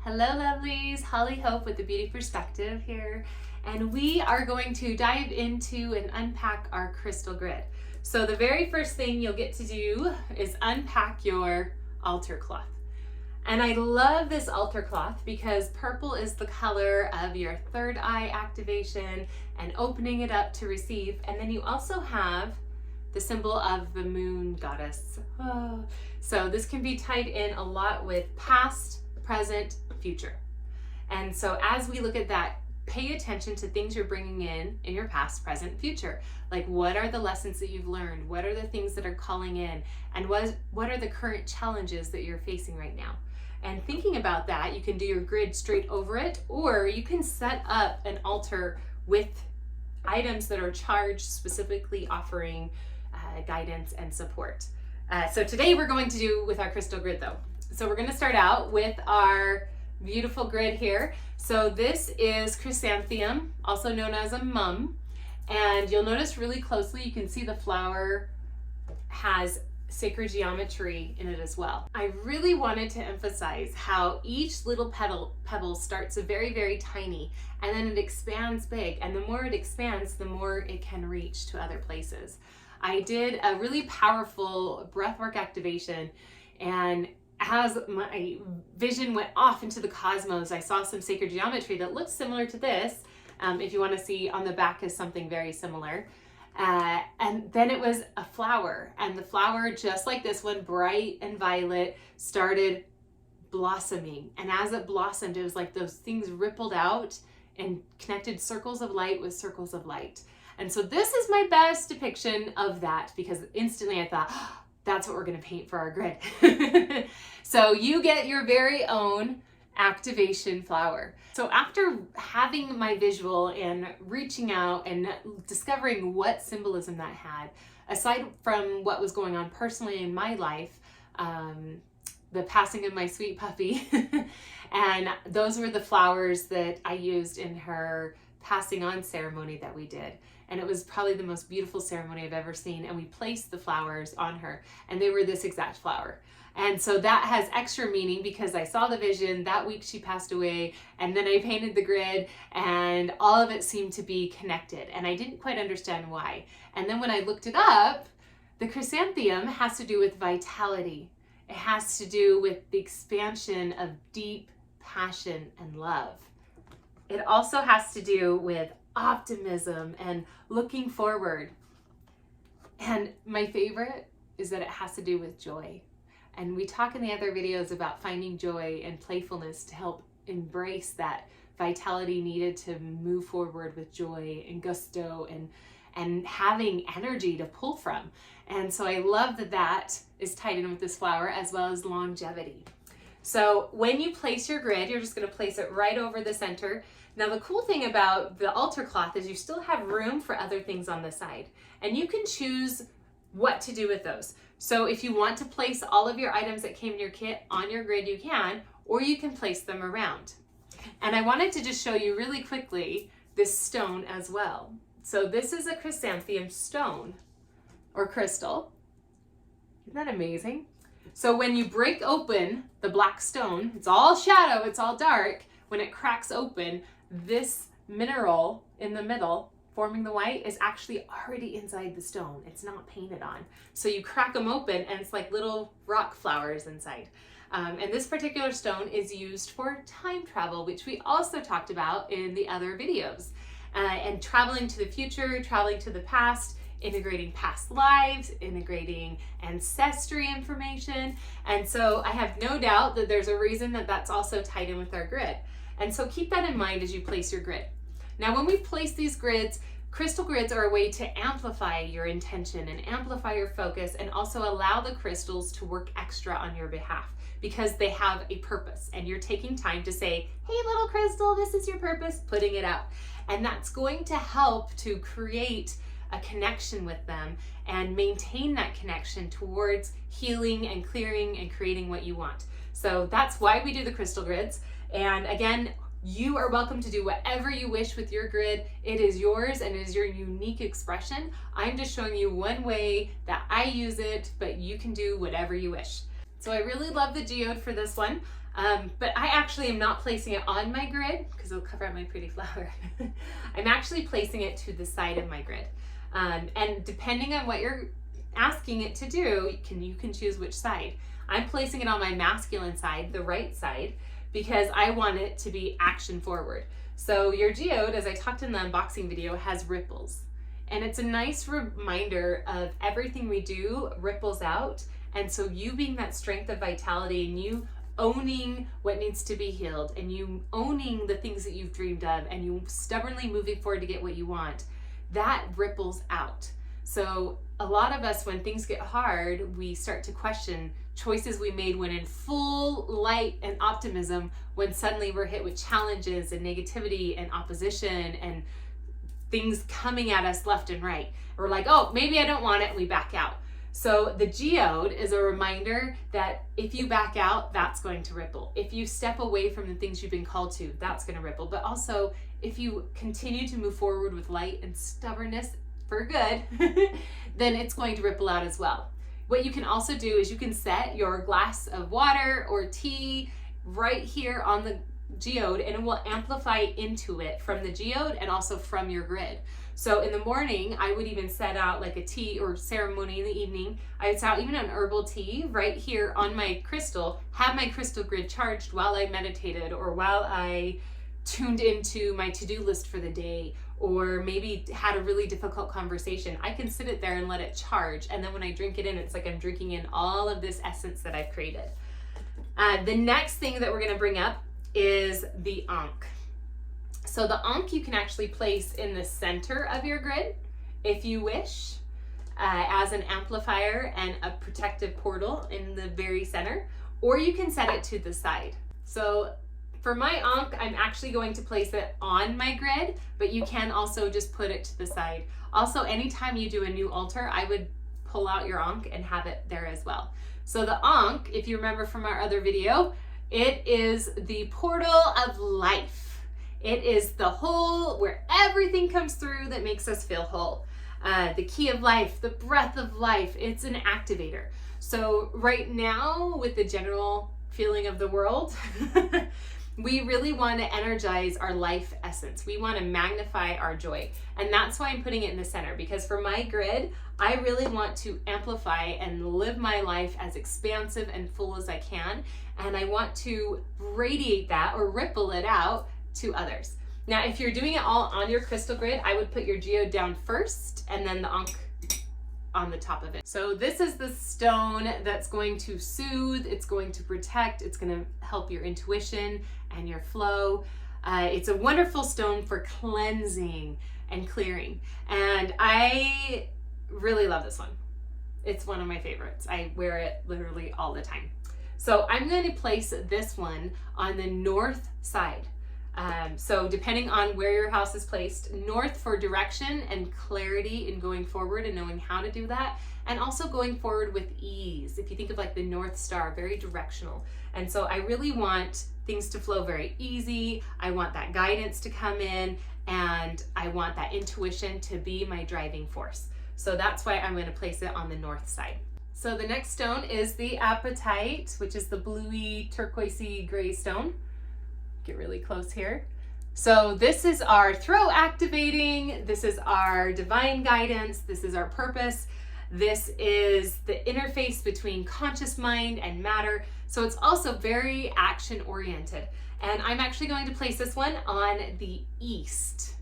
Hello lovelies, Holly Hope with the Beauty Perspective here, and we are going to dive into and unpack our crystal grid. So the very first thing you'll get to do is unpack your altar cloth. And I love this altar cloth because purple is the color of your third eye activation and opening it up to receive. And then you also have the symbol of the moon goddess. Oh. So this can be tied in a lot with past, present, future. And so as we look at that, pay attention to things you're bringing in your past, present, future. Like, what are the lessons that you've learned? What are the things that are calling in? And what are the current challenges that you're facing right now? And thinking about that, you can do your grid straight over it, or you can set up an altar with items that are charged, specifically offering guidance and support. So today we're going to do with our crystal grid though. So we're going to start out with our beautiful grid here. So this is chrysanthemum, also known as a mum. And you'll notice really closely, you can see the flower has sacred geometry in it as well. I really wanted to emphasize how each little pebble starts very, very tiny, and then it expands big. And the more it expands, the more it can reach to other places. I did a really powerful breathwork activation, and as my vision went off into the cosmos, I saw some sacred geometry that looks similar to this. If you want to see, on the back is something very similar. And then it was a flower, and the flower, just like this one, bright and violet, started blossoming. And as it blossomed, it was like those things rippled out and connected circles of light with circles of light. And so this is my best depiction of that, because instantly I thought, oh, that's what we're going to paint for our grid. So you get your very own activation flower. So after having my visual and reaching out and discovering what symbolism that had, aside from what was going on personally in my life, the passing of my sweet puppy, and those were the flowers that I used in her passing on ceremony that we did. And it was probably the most beautiful ceremony I've ever seen. And we placed the flowers on her, and they were this exact flower. And so that has extra meaning because I saw the vision that week she passed away, and then I painted the grid, and all of it seemed to be connected, and I didn't quite understand why. And then when I looked it up, the chrysanthemum has to do with vitality. It has to do with the expansion of deep passion and love. It also has to do with optimism and looking forward. And my favorite is that it has to do with joy. And we talk in the other videos about finding joy and playfulness to help embrace that vitality needed to move forward with joy and gusto and having energy to pull from. And so I love that that is tied in with this flower, as well as longevity. So when you place your grid, you're just going to place it right over the center. Now the cool thing about the altar cloth is you still have room for other things on the side, and you can choose what to do with those. So if you want to place all of your items that came in your kit on your grid, you can, or you can place them around. And I wanted to just show you really quickly this stone as well. So this is a chrysanthemum stone or crystal. Isn't that amazing? So when you break open the black stone, it's all shadow, it's all dark. When it cracks open, this mineral in the middle forming the white is actually already inside the stone. It's not painted on. So you crack them open, and it's like little rock flowers inside. And this particular stone is used for time travel, which we also talked about in the other videos. And traveling to the future, traveling to the past, integrating past lives, integrating ancestry information. And so I have no doubt that there's a reason that that's also tied in with our grid. And so keep that in mind as you place your grid. Now, when we place these grids, crystal grids are a way to amplify your intention and amplify your focus, and also allow the crystals to work extra on your behalf because they have a purpose, and you're taking time to say, hey, little crystal, this is your purpose, putting it out. And that's going to help to create a connection with them and maintain that connection towards healing and clearing and creating what you want. So that's why we do the crystal grids. And again, you are welcome to do whatever you wish with your grid. It is yours and it is your unique expression. I'm just showing you one way that I use it, but you can do whatever you wish. So I really love the geode for this one. But I actually am not placing it on my grid because it'll cover up my pretty flower. I'm actually placing it to the side of my grid. And depending on what you're asking it to do, you can choose which side. I'm placing it on my masculine side, the right side, because I want it to be action forward. So your geode, as I talked in the unboxing video, has ripples. And it's a nice reminder of everything we do ripples out. And so you being that strength of vitality and you owning what needs to be healed and you owning the things that you've dreamed of and you stubbornly moving forward to get what you want, that ripples out. So a lot of us, when things get hard, we start to question choices we made when in full light and optimism, when suddenly we're hit with challenges and negativity and opposition and things coming at us left and right. We're like, oh, maybe I don't want it, and we back out. So the geode is a reminder that if you back out, that's going to ripple. If you step away from the things you've been called to, that's going to ripple. But also, if you continue to move forward with light and stubbornness for good, then it's going to ripple out as well. What you can also do is you can set your glass of water or tea right here on the geode, and it will amplify into it from the geode and also from your grid. So in the morning, I would even set out like a tea or ceremony in the evening. I would set out even an herbal tea right here on my crystal, have my crystal grid charged while I meditated or while I tuned into my to-do list for the day, or maybe had a really difficult conversation. I can sit it there and let it charge. And then when I drink it in, it's like I'm drinking in all of this essence that I've created. The next thing that we're gonna bring up is the Ankh. So the Ankh you can actually place in the center of your grid if you wish, as an amplifier and a protective portal in the very center, or you can set it to the side. So for my Ankh, I'm actually going to place it on my grid, but you can also just put it to the side. Also, anytime you do a new altar, I would pull out your Ankh and have it there as well. So the Ankh, if you remember from our other video, it is the portal of life. It is the hole where everything comes through that makes us feel whole. The key of life, the breath of life, it's an activator. So right now, with the general feeling of the world, we really want to energize our life essence. We want to magnify our joy. And that's why I'm putting it in the center, because for my grid, I really want to amplify and live my life as expansive and full as I can. And I want to radiate that or ripple it out to others. Now, if you're doing it all on your crystal grid, I would put your geode down first and then the Ankh on the top of it. So this is the stone that's going to soothe, it's going to protect, it's going to help your intuition and your flow. It's a wonderful stone for cleansing and clearing. And I really love this one. It's one of my favorites. I wear it literally all the time. So I'm going to place this one on the north side. So depending on where your house is placed, north for direction and clarity in going forward and knowing how to do that, and also going forward with ease. If you think of like the North Star, very directional. And so I really want things to flow very easy. I want that guidance to come in, and I want that intuition to be my driving force. So that's why I'm going to place it on the north side. So the next stone is the apatite, which is the bluey, turquoisey, gray stone. Get really close here. So this is our throat activating, this is our divine guidance, this is our purpose, this is the interface between conscious mind and matter. So it's also very action oriented. And I'm actually going to place this one on the east.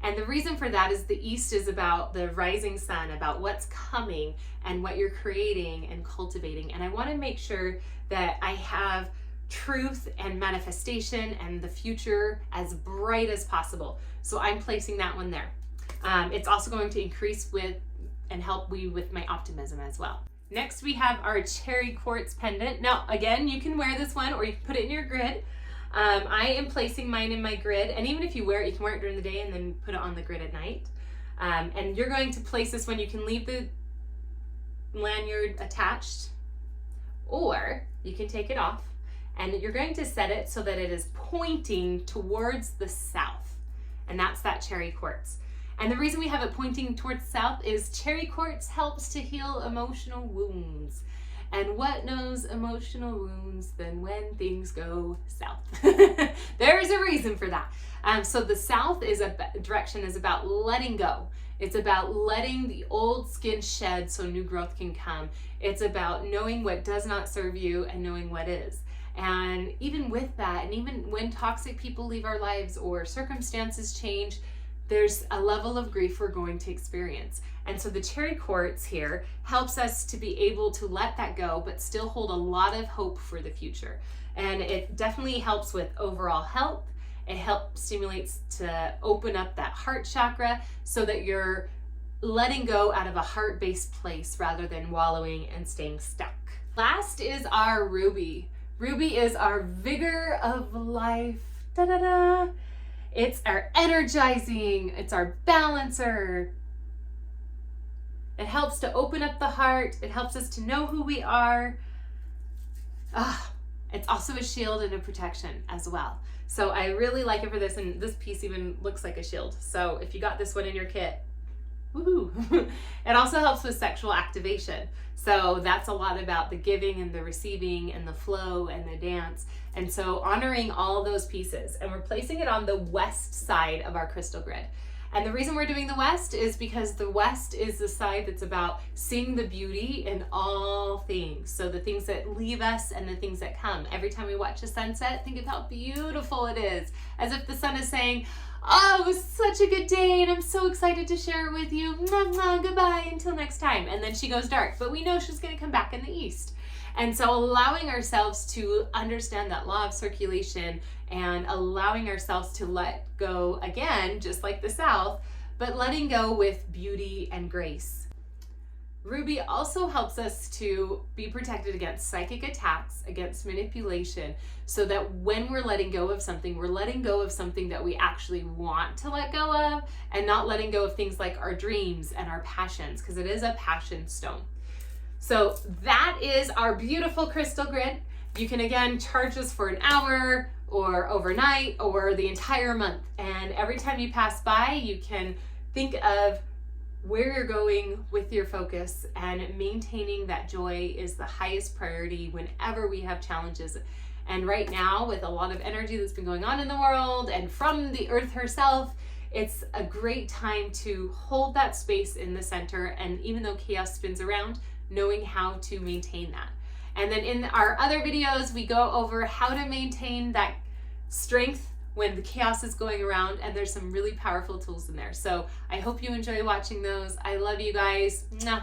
And the reason for that is the east is about the rising sun, about what's coming and what you're creating and cultivating. And I want to make sure that I have truth and manifestation and the future as bright as possible. So I'm placing that one there. It's also going to increase with and help me with my optimism as well. Next, we have our cherry quartz pendant. Now, again, you can wear this one or you can put it in your grid. I am placing mine in my grid, and even if you wear it, you can wear it during the day and then put it on the grid at night. And you're going to place this one. You can leave the lanyard attached, or you can take it off, and you're going to set it so that it is pointing towards the south, and that's that cherry quartz. And the reason we have it pointing towards the south is cherry quartz helps to heal emotional wounds. And what knows emotional wounds than when things go south? There's a reason for that. So the south direction is about letting go. It's about letting the old skin shed so new growth can come. It's about knowing what does not serve you and knowing what is. And even with that, and even when toxic people leave our lives or circumstances change, there's a level of grief we're going to experience. And so the cherry quartz here helps us to be able to let that go, but still hold a lot of hope for the future. And it definitely helps with overall health. It helps stimulates to open up that heart chakra so that you're letting go out of a heart-based place rather than wallowing and staying stuck. Last is our ruby. Ruby is our vigor of life. Da-da-da. It's our energizing, it's our balancer. It helps to open up the heart. It helps us to know who we are. It's also a shield and a protection as well. So I really like it for this, and this piece even looks like a shield. So if you got this one in your kit, woohoo. It also helps with sexual activation. So that's a lot about the giving and the receiving and the flow and the dance. And so honoring all those pieces, and we're placing it on the west side of our crystal grid. And the reason we're doing the west is because the west is the side that's about seeing the beauty in all things. So the things that leave us and the things that come. Every time we watch a sunset, think of how beautiful it is. As if the sun is saying, oh, it was such a good day and I'm so excited to share it with you. Mwah, mwah, goodbye until next time. And then she goes dark, but we know she's going to come back in the east. And so allowing ourselves to understand that law of circulation and allowing ourselves to let go again, just like the south, but letting go with beauty and grace. Ruby also helps us to be protected against psychic attacks, against manipulation, so that when we're letting go of something, we're letting go of something that we actually want to let go of, and not letting go of things like our dreams and our passions, because it is a passion stone. So that is our beautiful crystal grid. You can again charge us for an hour or overnight or the entire month. And every time you pass by, you can think of where you're going with your focus, and maintaining that joy is the highest priority whenever we have challenges. And right now, with a lot of energy that's been going on in the world and from the earth herself, it's a great time to hold that space in the center. And even though chaos spins around, knowing how to maintain that. And then in our other videos, we go over how to maintain that strength when the chaos is going around, and there's some really powerful tools in there. So I hope you enjoy watching those. I love you guys. Mwah.